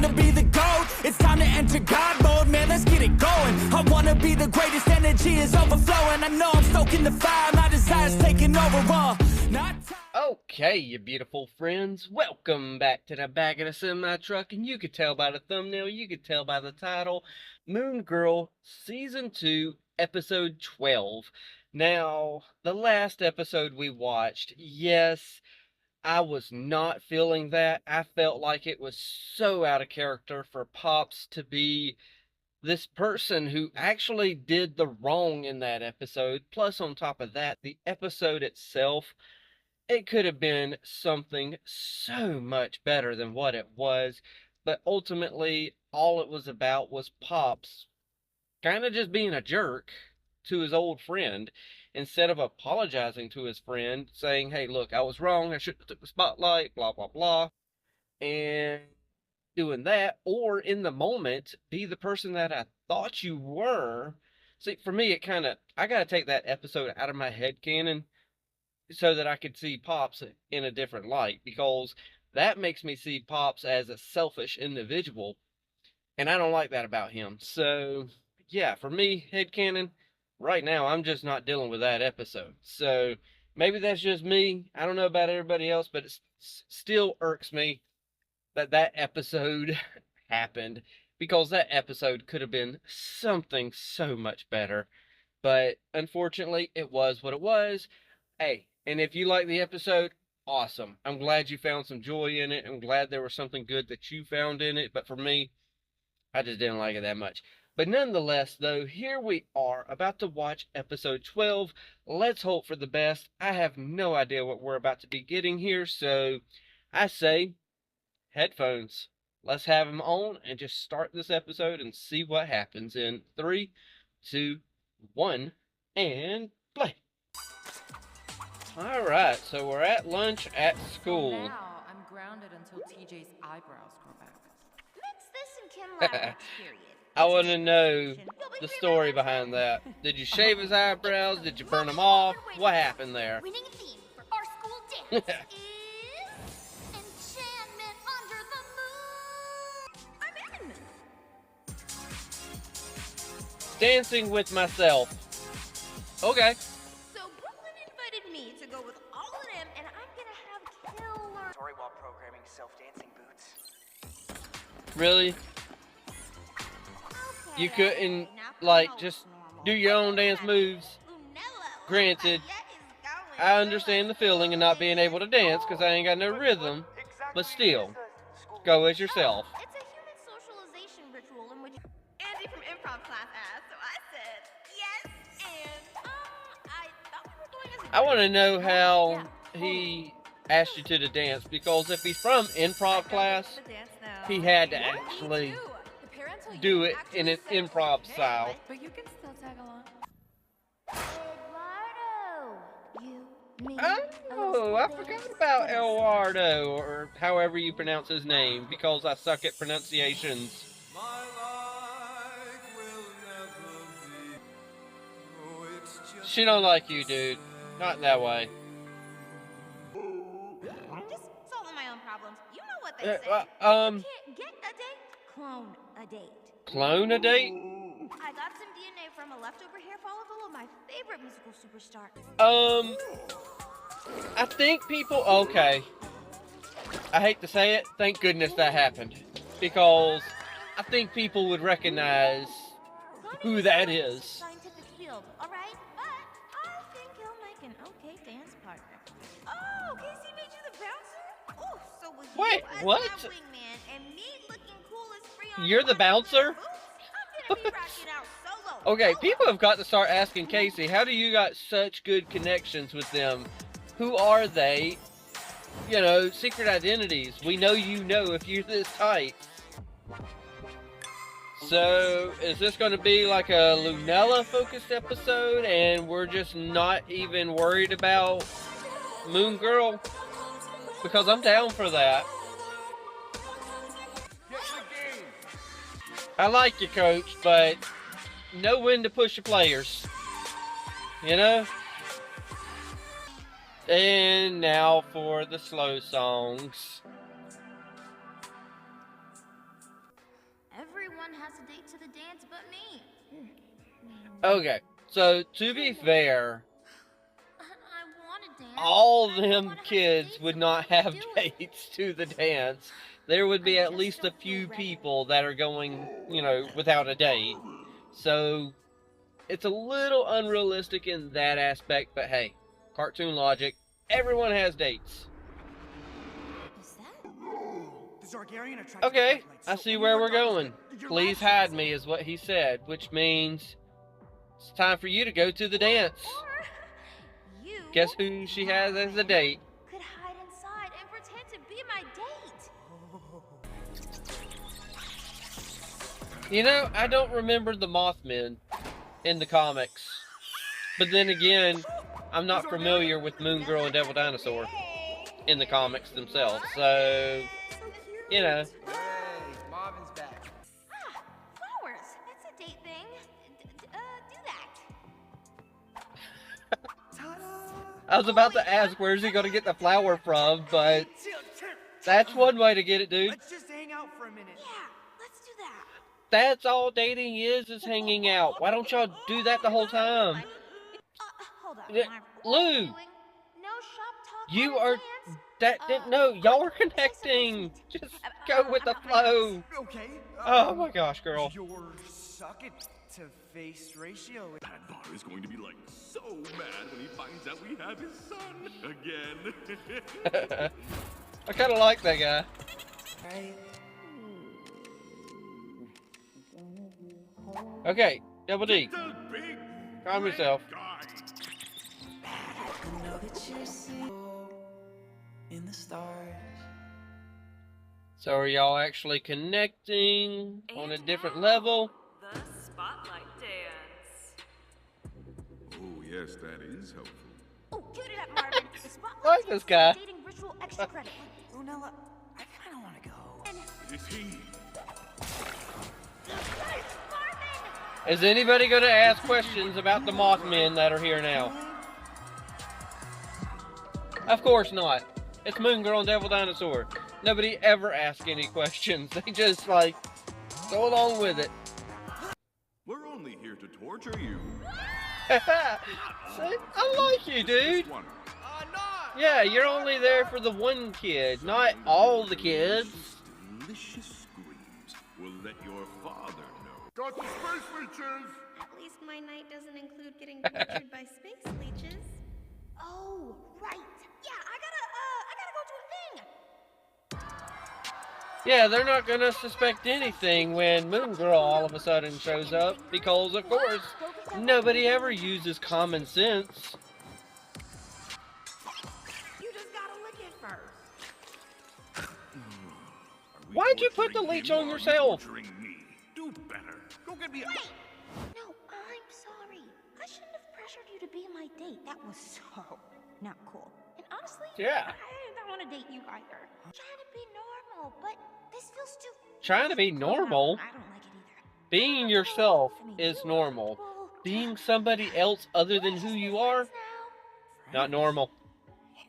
wanna be the GOAT. It's time to enter God mode, man, let's get it going. I wanna be the greatest, energy is overflowing. I know I'm stoking the fire, my desire's taking over, not Okay, you beautiful friends, welcome back to the back of the semi-truck, and you could tell by the thumbnail, you could tell by the title, Moon Girl Season 2, Episode 12. Now, the last episode we watched, yes, I was not feeling that. I felt like it was so out of character for Pops to be this person who actually did the wrong in that episode. Plus, on top of that, the episode itself, it could have been something so much better than what it was. But ultimately, all it was about was Pops kind of just being a jerk to his old friend, instead of apologizing to his friend, saying, hey, look, I was wrong, I shouldn't have took the spotlight, blah, blah, blah, and doing that, or in the moment, be the person that I thought you were. See, for me, I gotta take that episode out of my head canon so that I could see Pops in a different light, because that makes me see Pops as a selfish individual, and I don't like that about him. So, yeah, for me, headcanon, right now, I'm just not dealing with that episode. So, maybe that's just me. I don't know about everybody else, but it still irks me that that episode happened, because that episode could have been something so much better. But, unfortunately, it was what it was. Hey, and if you like the episode, awesome. I'm glad you found some joy in it. I'm glad there was something good that you found in it. But for me, I just didn't like it that much. But nonetheless, though, here we are about to watch episode 12. Let's hope for the best. I have no idea what we're about to be getting here, so I say headphones. Let's have them on and just start this episode and see what happens in 3, 2, 1, and play. Alright, so we're at lunch at school. So now I'm grounded until TJ's eyebrows grow back. Mix this and Kim Latinx, period. I want to know the story behind that. Did you shave his eyebrows? Did you burn them off? What happened there? Winning theme for our school dance is Enchantment Under the Moon. I'm in. Dancing with myself. Okay. So Brooklyn invited me to go with all of them, and I'm gonna have killer. Sorry, while programming self-dancing boots. Really? You couldn't, like, just do your own dance moves? Lunella, Granted, is I understand the feeling of not being able to dance because I ain't got no rhythm, but still, go as yourself. It's a human socialization ritual in which Andy from improv class asked, so I said yes, and I thought we were going as a I want to know how he asked you to dance, because if he's from improv class, he had to actually do it in an improv style. But you can still tag along. Eduardo, Oh, I forgot about Eduardo, or however you pronounce his name, because I suck at pronunciations. She don't like you, dude. Not that way. I'm just solving my own problems. You know what they say. Um, Can't get a date, clone a date. Clone a date? I got some DNA from a leftover hair follicle of my favorite musical superstar. I think people, okay. I hate to say it, thank goodness that happened. Because I think people would recognize who that is. Scientific field, all right? But I think he'll make an okay dance partner. Oh, Casey made you the bouncer? Oh, so was Wait, you as what? my wingman and me looking cool as free on You're the bouncer? boots? I'm gonna be rocking out solo. Okay, Solo. people have got to start asking Casey, how do you got such good connections with them? Who are they? You know, secret identities. We know you know if you're this tight. So, is this going to be like a Lunella focused episode and we're just not even worried about Moon Girl? Because I'm down for that. I like you, coach, but know when to push your players. You know? And now for the slow songs. everyone has a date to the dance but me. Okay, so to be fair, I want to dance. all I don't them wanna have to kids date would someone not to have do it. dates to the dance. There would be I at just least a don't feel few ready. people that are going, without a date. So it's a little unrealistic in that aspect, but hey, cartoon logic. Everyone has dates. Is that? The Zargarian are trying to Okay, deflect lights, I so see any where more we're darkness going. could- your Please lab hide shows- me is what he said, which means it's time for you to go to the dance. Or you Guess who she has as a date? could hide inside and pretend to be my date. I don't remember the Moth Men in the comics. But then again, I'm not familiar with Moon Girl and Devil Dinosaur in the comics themselves. So, Hey, Marvin's back. Ah, flowers. That's a date thing. Do that. Ta-da! I was about to ask where's he going to get the flower from, but that's one way to get it, dude. Let's just hang out for a minute. Yeah, let's do that. That's all dating is hanging out. Why don't y'all do that the whole time? Hold on, Yeah, Marv. Lou. What are you doing? No shop talk. You at a are... dance. No, y'all are connecting. Just go with the flow. Okay. Oh my gosh, girl. Your suck it to face ratio. Padvar is going to be like so mad when he finds out we have his son again. I kind of like that guy. Right. Okay, Double D, The big calm yourself. guy. In the stars. So are y'all actually connecting on a different level? The spotlight dance. Oh, yes, that is helpful. Oh, cue it up, Marvin. The spotlight Like dance this guy. is a dating ritual extra credit. Lunella, I kind of want to go. And Is he? Marvin! Is anybody going to ask questions about the Moth Men that are here now? Of course not. It's Moon Girl and Devil Dinosaur. Nobody ever asks any questions. They just, go along with it. We're only here to torture you. See? I like you, dude. This one. Yeah, you're only there for the one kid, not all the kids. Delicious screams will let your father know. Got the space leeches! At least my night doesn't include getting tortured by space leeches. Oh, right. Yeah, I gotta go to a thing. Yeah, they're not gonna suspect anything when Moon Girl all of a sudden shows up, because of course, nobody ever uses common sense. You just gotta lick it first. Are we Why'd you put the torturing leech him on or are you yourself? torturing me? Do better. Go get me a... Wait! No, I'm sorry. I shouldn't have pressured you to be my date. That was so not cool. And honestly, Yeah. I don't want to date you either. I'm trying to be normal, but this feels too... Trying to be normal? I don't like it either. Being yourself I mean, is you normal. people- Being somebody else other than who you are, not normal.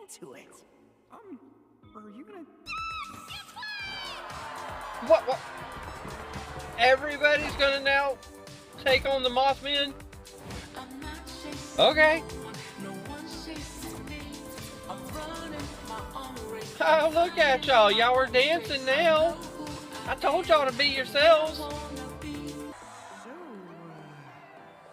Into it. Are you gonna? What? Everybody's gonna now take on the Mothmen? Okay. Oh, look at y'all. Y'all are dancing now. I told y'all to be yourselves.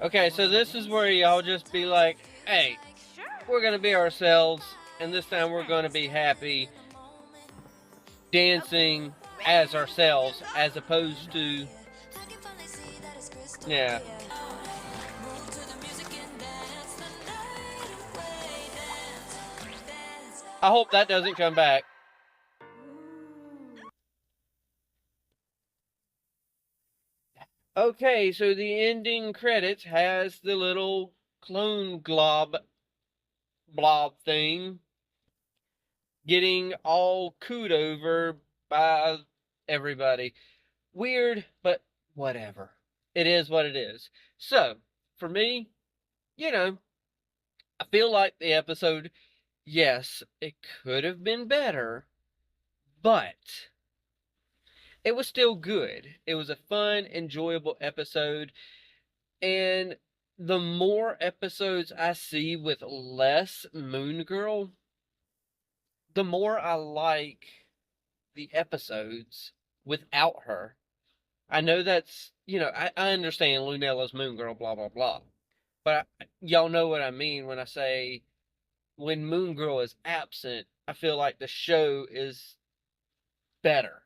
Okay, so this is where y'all just be like, hey, we're gonna be ourselves, and this time we're gonna be happy dancing as ourselves, as opposed to, yeah. I hope that doesn't come back. Okay, so the ending credits has the little clone blob thing getting all cooed over by everybody. Weird, but whatever. It is what it is. So, for me, I feel like the episode, yes, it could have been better, but it was still good. It was a fun, enjoyable episode. And the more episodes I see with less Moon Girl, the more I like the episodes without her. I know that's, I understand Lunella's Moon Girl, blah, blah, blah. But y'all know what I mean when I say when Moon Girl is absent, I feel like the show is better.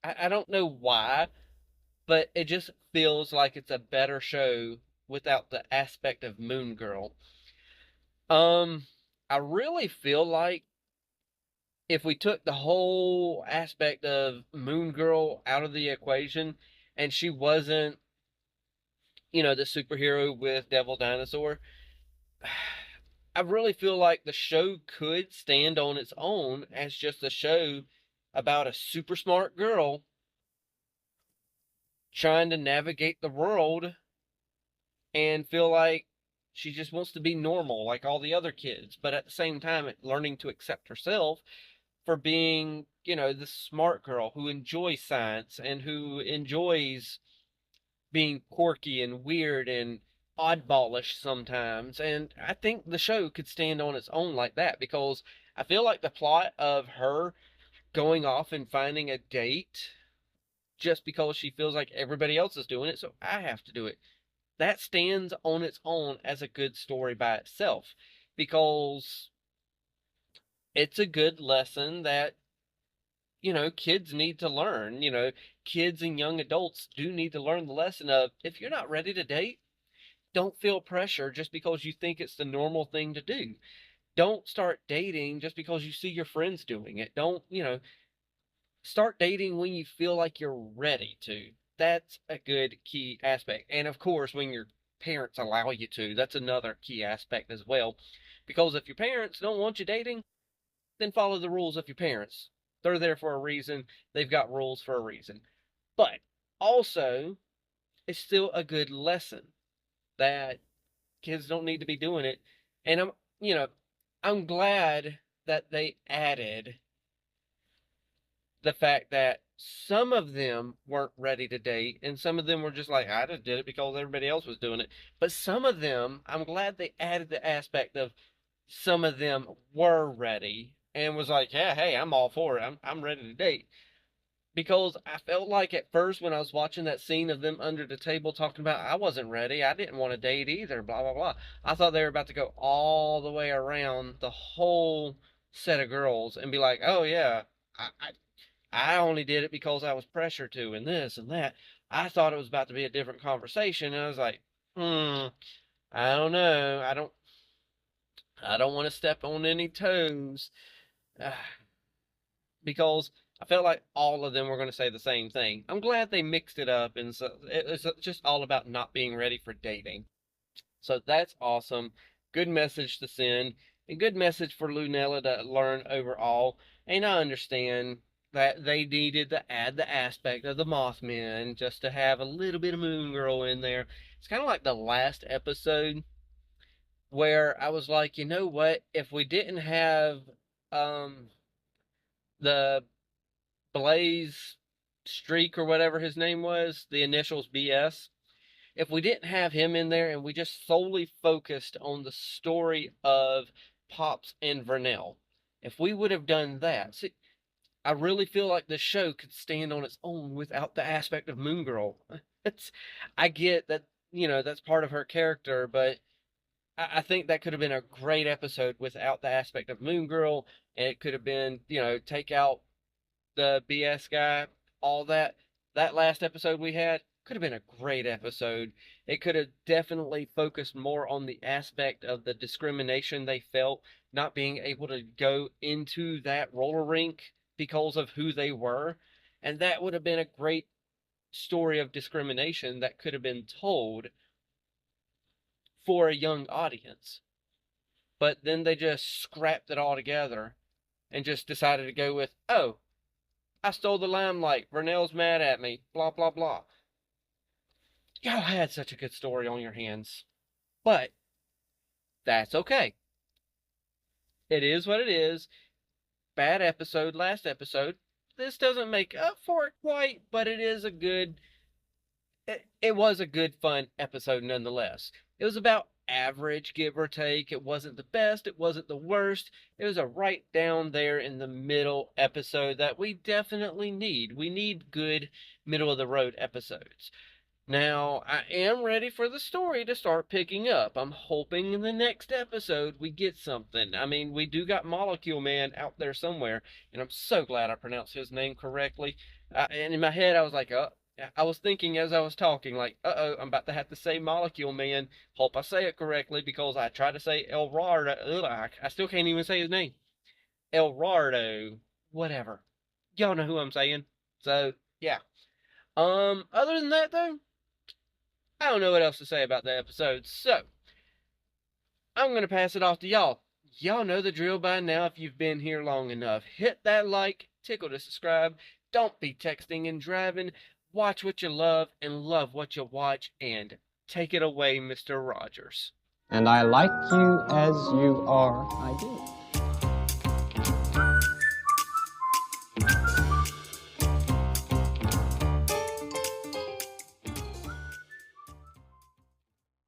I don't know why, but it just feels like it's a better show without the aspect of Moon Girl. I really feel like if we took the whole aspect of Moon Girl out of the equation and she wasn't, the superhero with Devil Dinosaur, I really feel like the show could stand on its own as just a show about a super smart girl trying to navigate the world and feel like she just wants to be normal like all the other kids, but at the same time learning to accept herself for being, the smart girl who enjoys science and who enjoys being quirky and weird and oddballish sometimes. And I think the show could stand on its own like that because I feel like the plot of her going off and finding a date just because she feels like everybody else is doing it, so I have to do it. That stands on its own as a good story by itself because it's a good lesson that, kids need to learn. Kids and young adults do need to learn the lesson of if you're not ready to date, don't feel pressure just because you think it's the normal thing to do. Don't start dating just because you see your friends doing it. Don't, start dating when you feel like you're ready to. That's a good key aspect. And of course, when your parents allow you to, that's another key aspect as well. Because if your parents don't want you dating, then follow the rules of your parents. They're there for a reason. They've got rules for a reason. But also, it's still a good lesson that kids don't need to be doing it. And I'm glad that they added the fact that some of them weren't ready to date and some of them were just like, I just did it because everybody else was doing it. But some of them, I'm glad they added the aspect of some of them were ready and was like, yeah, hey, I'm all for it. I'm ready to date. Because I felt like at first when I was watching that scene of them under the table talking about I wasn't ready, I didn't want to date either, blah blah blah. I thought they were about to go all the way around the whole set of girls and be like, oh yeah, I only did it because I was pressured to, and this and that. I thought it was about to be a different conversation, and I was like, I don't know. I don't want to step on any toes, because I felt like all of them were going to say the same thing. I'm glad they mixed it up, and so it's just all about not being ready for dating. So that's awesome. Good message to send, and good message for Lunella to learn overall. And I understand that they needed to add the aspect of the Moth Men just to have a little bit of Moon Girl in there. It's kind of like the last episode where I was like, you know what? If we didn't have um the Blaze Streak or whatever his name was, the initials BS, if we didn't have him in there and we just solely focused on the story of Pops and Vernell, if we would have done that, see, I really feel like the show could stand on its own without the aspect of Moon Girl. I get that, that's part of her character, but I think that could have been a great episode without the aspect of Moon Girl, and it could have been, take out the BS guy, all that. That last episode we had could have been a great episode. It could have definitely focused more on the aspect of the discrimination they felt not being able to go into that roller rink because of who they were. And that would have been a great story of discrimination that could have been told for a young audience. But then they just scrapped it all together and just decided to go with, oh, I stole the limelight. Vernell's mad at me. Blah, blah, blah. Y'all had such a good story on your hands. But that's okay. It is what it is. Bad episode, last episode. this doesn't make up for it quite, but it is a good, it was a good, fun episode nonetheless. It was about average, give or take. It wasn't the best, it wasn't the worst. It was a right down there in the middle episode that we definitely need. We need good middle of the road episodes. Now, I am ready for the story to start picking up. I'm hoping in the next episode we get something. I mean, we do got Molecule Man out there somewhere, and I'm so glad I pronounced his name correctly. And in my head, I was like, I was thinking as I was talking, like, uh-oh, I'm about to have to say Molecule Man. Hope I say it correctly, because I tried to say El Rardo. Ugh, I still can't even say his name. El Rardo. Whatever. Y'all know who I'm saying. So, yeah. Other than that, though, I don't know what else to say about the episode, so I'm going to pass it off to y'all. Y'all know the drill by now if you've been here long enough. Hit that like, tickle to subscribe, don't be texting and driving, watch what you love and love what you watch, and take it away, Mr. Rogers. And I like you as you are, I do.